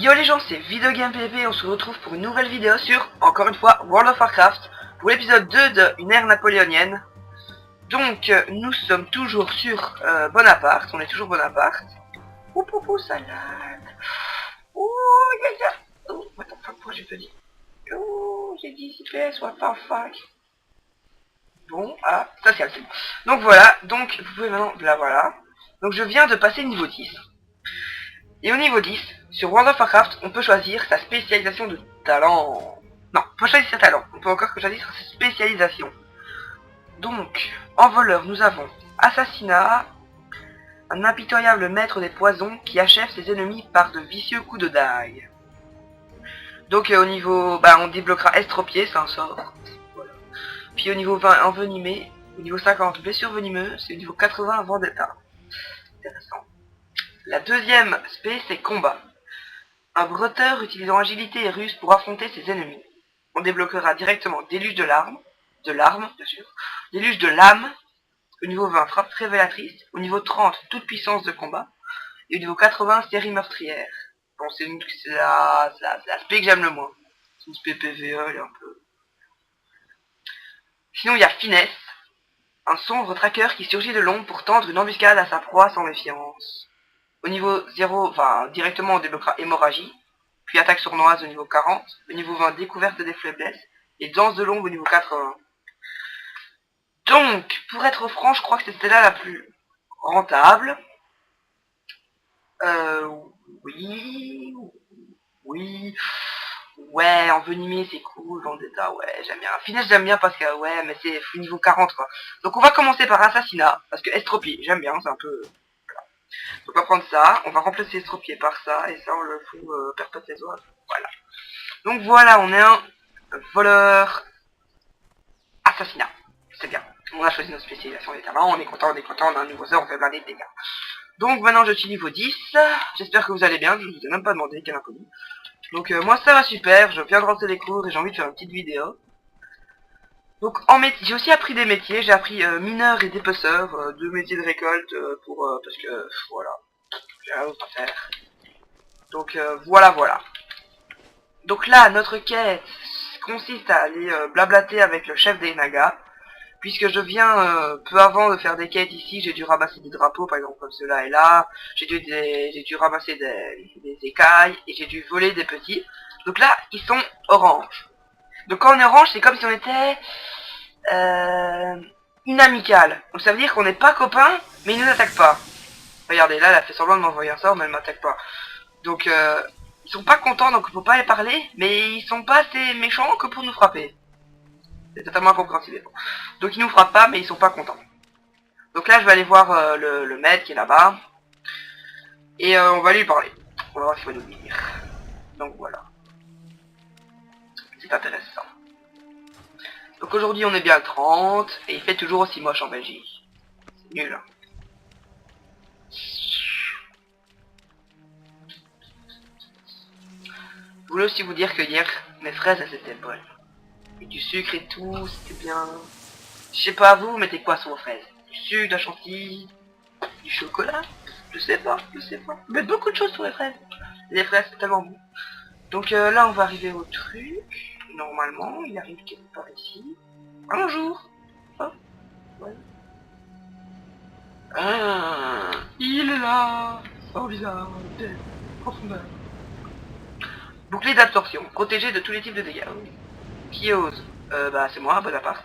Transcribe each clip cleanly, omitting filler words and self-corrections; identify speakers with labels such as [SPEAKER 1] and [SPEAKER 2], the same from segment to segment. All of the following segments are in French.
[SPEAKER 1] Yo les gens, c'est Videogame PP, on se retrouve pour une nouvelle vidéo sur, encore une fois, World of Warcraft, pour l'épisode 2 de Une ère napoléonienne. Donc, nous sommes toujours sur Bonaparte, on est toujours Bonaparte. Ouh, poupou, salade. Ouh, ya. Oh, attends, pourquoi j'ai pas dit? Ouh, j'ai dit CPS, what the fuck. Bon, ah, ça c'est bon. Donc voilà, donc vous pouvez maintenant, là voilà. Donc je viens de passer niveau 10. Et au niveau 10, sur World of Warcraft, on peut choisir sa spécialisation de talent. Non, pas choisir sa talent, on peut encore choisir sa spécialisation. Donc, en voleur, nous avons assassinat, un impitoyable maître des poisons qui achève ses ennemis par de vicieux coups de dague. Donc au niveau, on débloquera estropié, c'est un sort. Voilà. Puis au niveau 20, envenimé, au niveau 50, blessure venimeuse, et au niveau 80, vendetta. Intéressant. La deuxième spé, c'est combat. Un bretteur utilisant agilité et ruse pour affronter ses ennemis. On débloquera directement déluge de larmes, bien sûr, déluge de lames, au niveau 20 frappe révélatrice, au niveau 30 toute puissance de combat, et au niveau 80 série meurtrière. Bon, c'est la spé que j'aime le moins. C'est une spé PVE, elle est un peu... Sinon il y a finesse, un sombre tracker qui surgit de l'ombre pour tendre une embuscade à sa proie sans méfiance. Au niveau 0, directement on débloquera hémorragie, puis attaque sournoise au niveau 40, au niveau 20 découverte des faiblesses, et danse de l'ombre au niveau 80. Donc, pour être franc, je crois que c'était là la plus rentable. Oui, ouais, envenimé c'est cool, vendetta, ouais, j'aime bien. Finesse j'aime bien parce que, ouais, mais c'est niveau 40 quoi. Donc on va commencer par assassinat, parce que estropie, j'aime bien, c'est un peu... Donc on va prendre ça, on va remplacer estropié par ça, et ça on le fout perpète les oies. Voilà. Donc voilà, on est un voleur assassinat. C'est bien. On a choisi notre spécialisation des talents, on est content, on a un nouveau sort, on fait plein de dégâts. Donc maintenant je suis niveau 10, j'espère que vous allez bien, je vous ai même pas demandé, quel inconnu. Donc moi ça va super, je viens de rentrer les cours et j'ai envie de faire une petite vidéo. Donc en métier, j'ai aussi appris des métiers, j'ai appris mineur et dépeceur, deux métiers de récolte parce que voilà, j'ai rien d'autre à faire. Donc voilà. Donc là notre quête consiste à aller blablater avec le chef des Nagas. Puisque je viens peu avant de faire des quêtes ici, j'ai dû ramasser des drapeaux, par exemple comme ceux-là et là. J'ai dû ramasser des écailles et j'ai dû voler des petits. Donc là, ils sont orange. Donc quand on est orange, c'est comme si on était inamical. Donc ça veut dire qu'on n'est pas copains, mais ils ne nous attaquent pas. Regardez, là, elle a fait semblant de m'envoyer un sort, mais elle m'attaque pas. Donc ils sont pas contents, donc il faut pas les parler, mais ils sont pas assez méchants que pour nous frapper. C'est totalement incompréhensible. Donc ils nous frappent pas, mais ils sont pas contents. Donc là je vais aller voir le maître qui est là-bas. Et on va lui parler. On va voir ce qu'il va nous dire. Donc voilà. C'est intéressant. Donc aujourd'hui on est bien le 30. Et il fait toujours aussi moche en Belgique. C'est nul. Hein. Je voulais aussi vous dire que hier, mes fraises elles étaient bonnes. Et du sucre et tout, c'était bien. Je sais pas vous, mettez quoi sur vos fraises? Du sucre, de la chantilly, du chocolat? Je sais pas. Vous mettez beaucoup de choses sur les fraises. Les fraises c'est tellement bon. Donc là on va arriver au truc. Normalement, il arrive quelque part ici. Ah, bonjour. Oh, ouais. Ah, il est là. Oh bizarre, profondeur. Bouclier d'absorption, protégé de tous les types de dégâts. Qui ose? C'est moi, Bonaparte.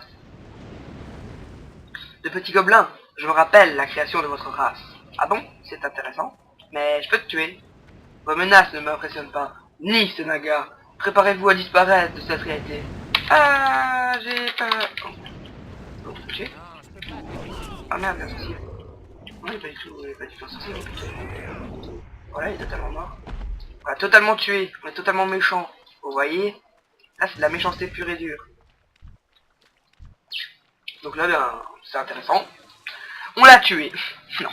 [SPEAKER 1] De petits gobelins, je me rappelle la création de votre race. Ah bon? C'est intéressant. Mais je peux te tuer. Vos menaces ne m'impressionnent pas. Ni ce naga. Préparez-vous à disparaître de cette réalité. Ah, j'ai peur. Oh, touché. Ah merde, bien sensible. Non, il est pas du tout sensible. Voilà, il est totalement mort. On l'a totalement tué. On est totalement méchant. Vous voyez? Là, c'est de la méchanceté pure et dure. Donc là, c'est intéressant. On l'a tué. Non.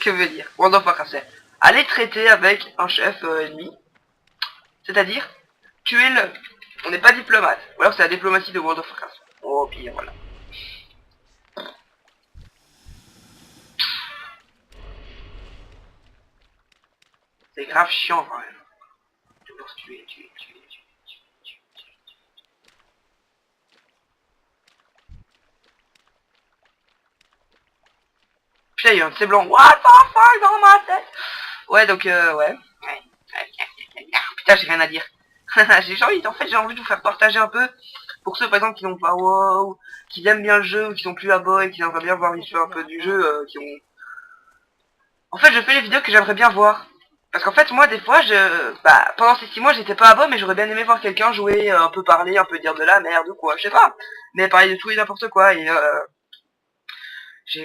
[SPEAKER 1] Que veut dire World of Warcraft, c'est aller traiter avec un chef ennemi. C'est-à-dire, tuer-le. On n'est pas diplomate. Ou alors c'est la diplomatie de World of Warcraft. Oh, pire, voilà. C'est grave chiant quand même. Toujours se tuer. Putain, il y a un de ces blancs. What the fuck dans ma tête. Ouais, donc, ouais. Putain, j'ai rien à dire. J'ai envie, en fait, j'ai envie de vous faire partager un peu. Pour ceux, par exemple, qui n'ont pas WoW, qui aiment bien le jeu, ou qui sont plus à bas et qui aimeraient bien voir l'histoire un peu du jeu, qui ont... En fait, je fais les vidéos que j'aimerais bien voir. Parce qu'en fait, moi, des fois, pendant ces 6 mois, j'étais pas à bas, mais j'aurais bien aimé voir quelqu'un jouer, un peu parler, un peu dire de la merde ou quoi, je sais pas. Mais parler de tout et n'importe quoi, et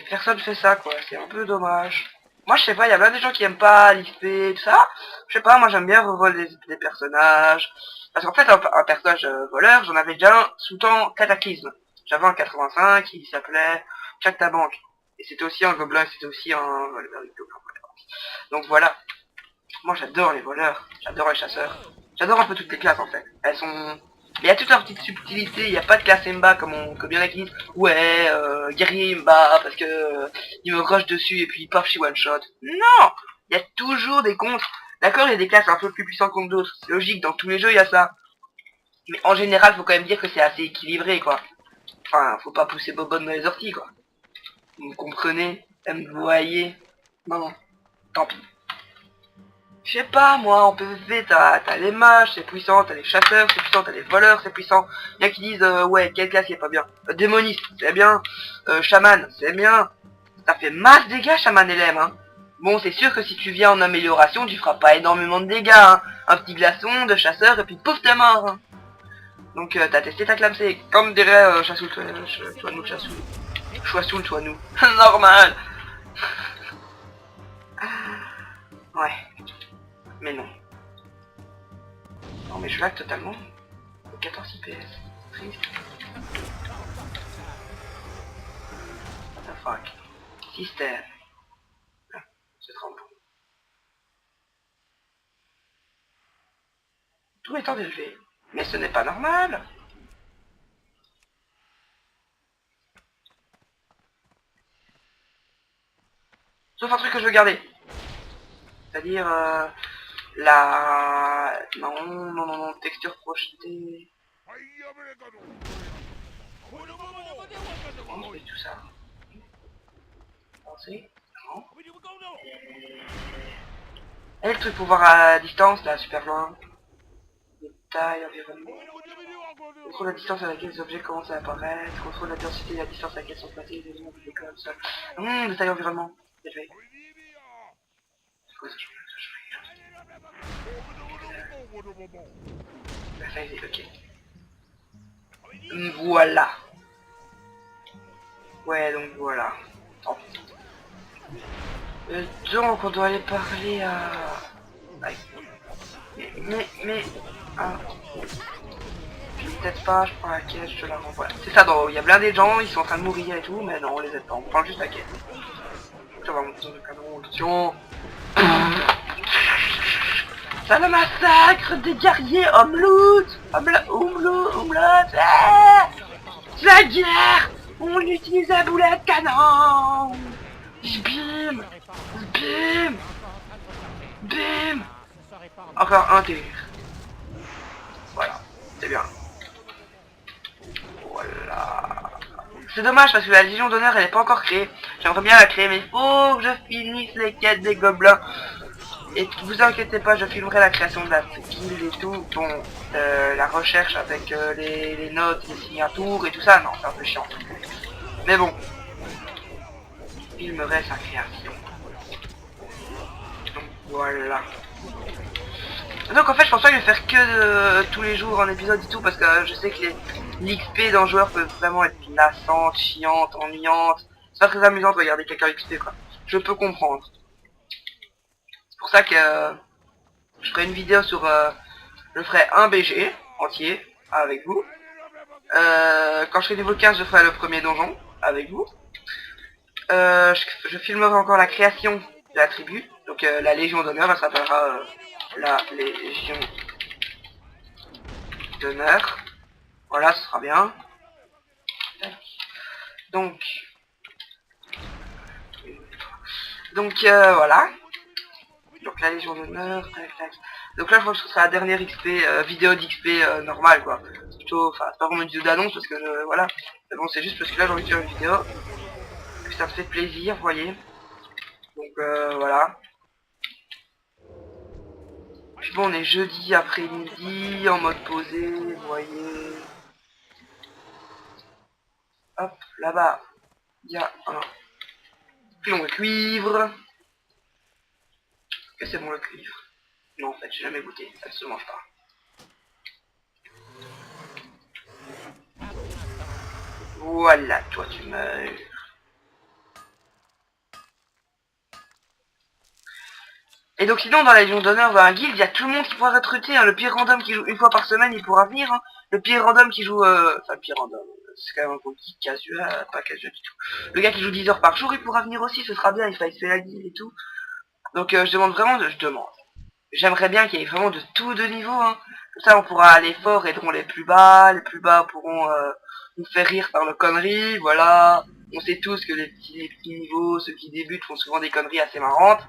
[SPEAKER 1] personne fait ça, quoi. C'est un peu dommage. Moi, je sais pas, il y a plein de gens qui aiment pas l'XP, tout ça. Je sais pas, moi, j'aime bien revoler des personnages. Parce qu'en fait, un personnage voleur, j'en avais déjà un sous temps Cataclysme. J'avais un 85 qui s'appelait Jack ta banque. Et c'était aussi un gobelin, et c'était aussi un voleur. Donc voilà. Moi, j'adore les voleurs. J'adore les chasseurs. J'adore un peu toutes les classes, en fait. Elles sont... Il y a toute leur petite subtilité, il n'y a pas de classe Mba comme il y en a qui disent ouais, guerrier Mba parce que il me rush dessus et puis paf, je suis one shot. Non, il y a toujours des contres. D'accord, il y a des classes un peu plus puissantes contre d'autres. C'est logique, dans tous les jeux il y a ça. Mais en général, faut quand même dire que c'est assez équilibré, quoi. Enfin, faut pas pousser Bobonne dans les orties, quoi. Vous me comprenez? Vous me voyez? Non, tant pis. Je sais pas, moi, en PvP, t'as les mages, c'est puissant, t'as les chasseurs, c'est puissant, t'as les voleurs, c'est puissant. Il y a qui disent, ouais, quelle classe est pas bien. Démoniste, c'est bien. Chaman, c'est bien. Ça fait masse dégâts, chaman LM, hein. Bon, c'est sûr que si tu viens en amélioration, tu feras pas énormément de dégâts, hein. Un petit glaçon de chasseur, et puis pouf, t'es mort, hein. Donc, t'as testé ta clamsée. Comme dirait Chassoul, toi nous, Chassoul. Choissoul, toi nous. Normal. Ouais. Mais non. Non mais je lag totalement. 14 IPS. Triste. What the fuck. Système. Ah, c'est trop bon. Tout étant élevé. Mais ce n'est pas normal. Sauf un truc que je veux garder. C'est-à-dire la... Non, texture projetée. On fait tout ça. Pensez. Non. Et le truc pour voir à distance, là, super loin. Détail, environnement. Contrôle la distance à laquelle les objets commencent à apparaître. Contrôle la densité et la distance à laquelle sont placés les éléments publiés comme ça. Détail environnement. Élevé. C'est quoi ça? La size est ok. Voilà. Ouais, donc voilà. Tant pis. Donc on doit aller parler à... Mais... Ah. Peut-être pas, je prends la caisse, je te la renvoie. C'est ça, il y a plein des gens, ils sont en train de mourir et tout, mais non, on les aide pas, on prend juste la caisse. Ça va monter dans le canon, attention. Ça le massacre des guerriers Omloot. La guerre. On utilise la boulet de canon. Bim. Bim. Bim. Encore un tir. Voilà, c'est bien. Voilà. C'est dommage parce que la Légion d'honneur elle est pas encore créée. J'aimerais bien la créer mais il faut que je finisse les quêtes des gobelins. Et vous inquiétez pas, je filmerai la création de la guilde et tout. Bon, la recherche avec les notes, les signatures et tout ça, non, c'est un peu chiant. Mais bon, je filmerai sa création. Donc voilà. Donc en fait je pense pas que je vais faire que tous les jours un épisode et tout parce que je sais que l'XP d'un joueur peut vraiment être lassante, chiante, ennuyante. C'est pas très amusant de regarder quelqu'un XP quoi. Je peux comprendre. C'est pour ça que je ferai une vidéo sur... je ferai un BG entier avec vous. Quand je serai niveau 15 je ferai le premier donjon avec vous. Je filmerai encore la création de la tribu. Donc la Légion d'honneur, elle s'appellera la Légion d'honneur. Voilà, ce sera bien. Donc voilà. Donc la Légion d'honneur, tac tac. Donc là je pense que ce sera la dernière XP, vidéo d'XP normale quoi. C'est plutôt, enfin c'est pas vraiment une vidéo d'annonce parce que voilà. Mais bon c'est juste parce que là j'ai envie de faire une vidéo. Et que ça me fait plaisir, vous voyez. Donc voilà. Puis bon on est jeudi après-midi en mode posé, vous voyez. Hop, là-bas, il y a un pilon de cuivre. Que c'est bon le cuivre? Non en fait j'ai jamais goûté, ça ne se mange pas. Voilà, toi tu meurs. Et donc sinon dans la Légion d'honneur, un guild, il y a tout le monde qui pourra recruter, hein. Le pire random qui joue une fois par semaine, il pourra venir, hein. Le pire random qui joue... Enfin le pire random, c'est quand même un compte casual, pas casual du tout. Le gars qui joue 10 heures par jour, il pourra venir aussi, ce sera bien, il fait la guilde et tout. Donc je demande vraiment, je demande. J'aimerais bien qu'il y ait vraiment de tout de niveau, hein. Comme ça on pourra aller fort, aideront les plus bas pourront nous faire rire par leurs conneries, voilà. On sait tous que les petits niveaux, ceux qui débutent font souvent des conneries assez marrantes.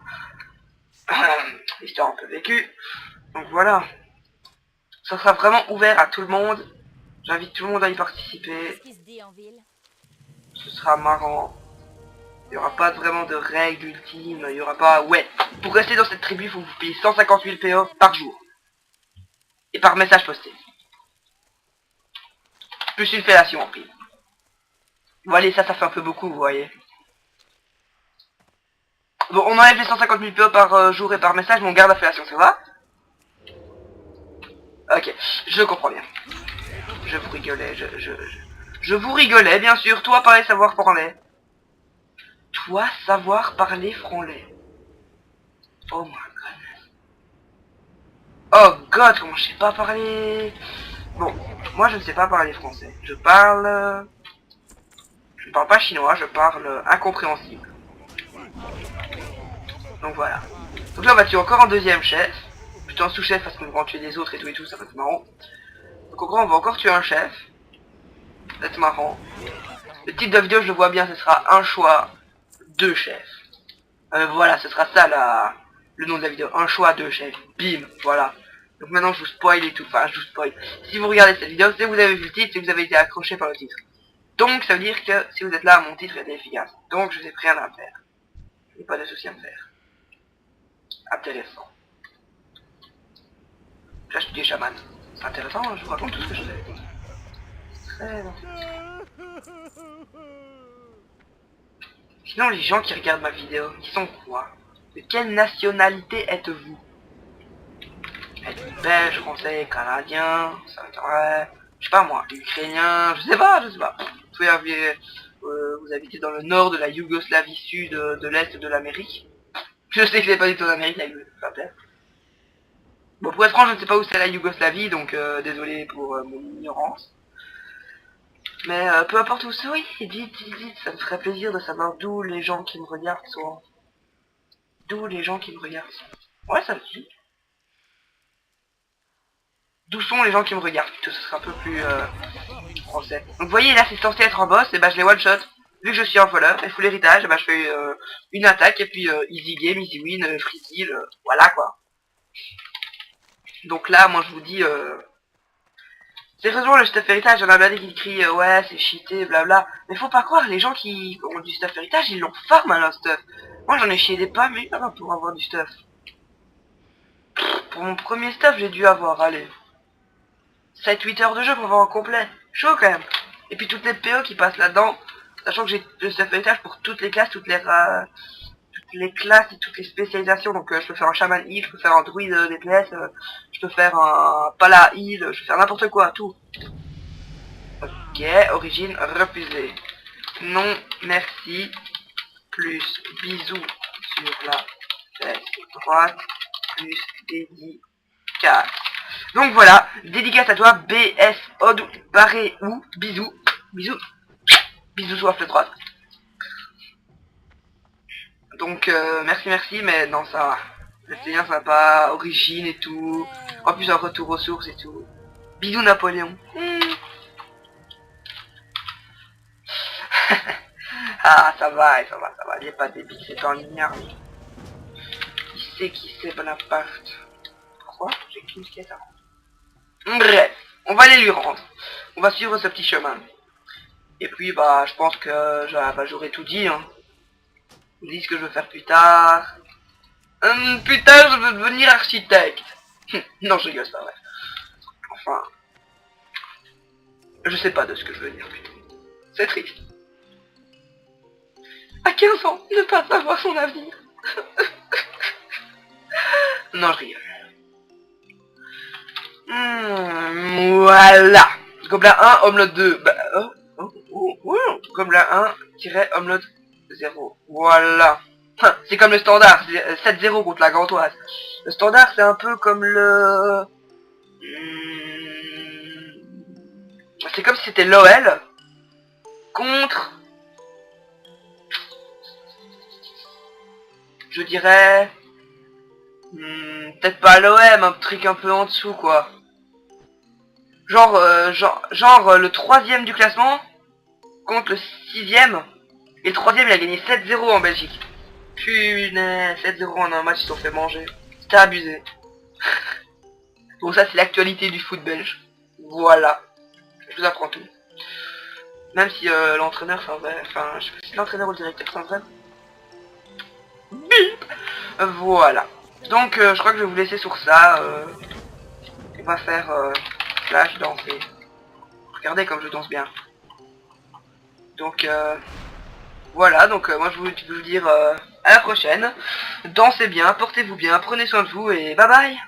[SPEAKER 1] Histoire un peu vécue. Donc voilà. Ça sera vraiment ouvert à tout le monde. J'invite tout le monde à y participer. Ce sera marrant. Il n'y aura pas vraiment de règles ultimes. Il y aura pas... Ouais. Pour rester dans cette tribu, il faut que vous payer 150 000 PO par jour. Et par message posté. Plus une fellation en prime. Voilà, ça fait un peu beaucoup, vous voyez. Bon, on enlève les 150 000 PO par jour et par message, mais on garde la fellation, ça va? Ok, je comprends bien. Je vous rigolais, je vous rigolais, bien sûr. Toi, parler, savoir parler. Toi, savoir parler franglais. Oh my god. Oh god, comment je sais pas parler. Bon, moi je ne sais pas parler français. Je parle... Je ne parle pas chinois, je parle incompréhensible. Donc voilà. Donc là on va tuer encore un deuxième chef. Plutôt un sous-chef parce qu'on va en tuer des autres et tout, ça va être marrant. Donc en gros on va encore tuer un chef. Ça va être marrant. Le titre de la vidéo je le vois bien, ce sera un choix, deux chefs. Voilà, ce sera ça le nom de la vidéo. Un choix, deux chefs. Bim, voilà. Donc maintenant je vous spoil et tout. Enfin je vous spoil. Si vous regardez cette vidéo, c'est que vous avez vu le titre, c'est que vous avez été accroché par le titre. Donc ça veut dire que si vous êtes là, mon titre est efficace. Donc je n'ai plus rien à faire. Je n'ai pas de souci à me faire. Intéressant. Là je suis des chamans. C'est intéressant, hein, je vous raconte tout ce que je fais. Très intéressant. Sinon les gens qui regardent ma vidéo, ils sont quoi? De quelle nationalité êtes-vous? Êtes-vous belge, français, canadien, ça m'intéresse. Je sais pas moi, ukrainien, je sais pas. Vous pouvez vous habitez dans le nord de la Yougoslavie, sud de l'est de l'Amérique. Je sais que c'est pas du tout en Amérique, la Yougoslavie. Bon, pour être franc, je ne sais pas où c'est la Yougoslavie, donc désolé pour mon ignorance. Mais peu importe où c'est, oui, dites, ça me ferait plaisir de savoir d'où les gens qui me regardent sont. D'où les gens qui me regardent sont. Ouais, ça me dit. D'où sont les gens qui me regardent? Plutôt, ce sera un peu plus français. Donc vous voyez, là c'est censé être un boss, et bah je les one shot. Vu que je suis un voleur et full héritage, bah je fais une attaque et puis easy game, easy win, free kill, voilà quoi. Donc là, moi je vous dis, sérieusement le stuff héritage, j'en ai bien qui crient ouais c'est cheaté, blabla. Mais faut pas croire, les gens qui ont du stuff héritage, ils l'ont farm à leur stuff. Moi j'en ai chié des pommes pour avoir du stuff. Pour mon premier stuff, j'ai dû avoir, allez, 7-8 heures de jeu pour avoir un complet. Chaud quand même. Et puis toutes les PO qui passent là-dedans, sachant que j'ai le stuff héritage pour toutes les classes, toutes les classes et toutes les spécialisations. Donc je peux faire un shaman heal, je peux faire un druide DPS, je peux faire un pala heal, je peux faire n'importe quoi, tout. Ok, origine refusée. Non, merci. Plus bisous sur la fesse droite. Plus dédicace. Donc voilà, dédicace à toi, BS Odd barré ou bisous. Bisous. Bisous sur la fesse droite. Donc merci, mais non ça va. Le Seigneur ça va pas, origine et tout. En plus un retour aux sources et tout. Bisous Napoléon. Ah ça va, il est pas débile, c'est un ignare. sait qui c'est Bonaparte. Pourquoi j'ai qu'une quête à rendre. Bref, on va aller lui rendre. On va suivre ce petit chemin. Et puis bah je pense que j'aurais tout dit. Hein. Je dis ce que je veux faire plus tard. Plus tard je veux devenir architecte. Non je rigole, c'est pas vrai. Enfin, je sais pas de ce que je veux dire plutôt. C'est triste. À 15 ans, ne pas savoir son avenir. Non je rigole. Voilà. Gobelin 1, omelette 2. Bah, Gobelin 1-omelette 0. Voilà. C'est comme le standard. 7-0 contre la Gantoise. Le standard, c'est un peu comme le... C'est comme si c'était l'OL contre... Je dirais... peut-être pas l'OM, un truc un peu en dessous, quoi. Genre, le 3ème du classement contre le 6ème. Et le 3ème, il a gagné 7-0 en Belgique. Punaise, 7-0 en un match, ils se sont fait manger. C'était abusé. Bon, ça, c'est l'actualité du foot belge. Voilà. Je vous apprends tout. Même si l'entraîneur, enfin, je sais pas si l'entraîneur ou le directeur, c'est un vrai. Bip. Voilà. Donc, je crois que je vais vous laisser sur ça. On va faire flash danser. Regardez comme je danse bien. Donc, voilà. Donc, moi, je veux vous dire à la prochaine. Dansez bien, portez-vous bien, prenez soin de vous et bye bye.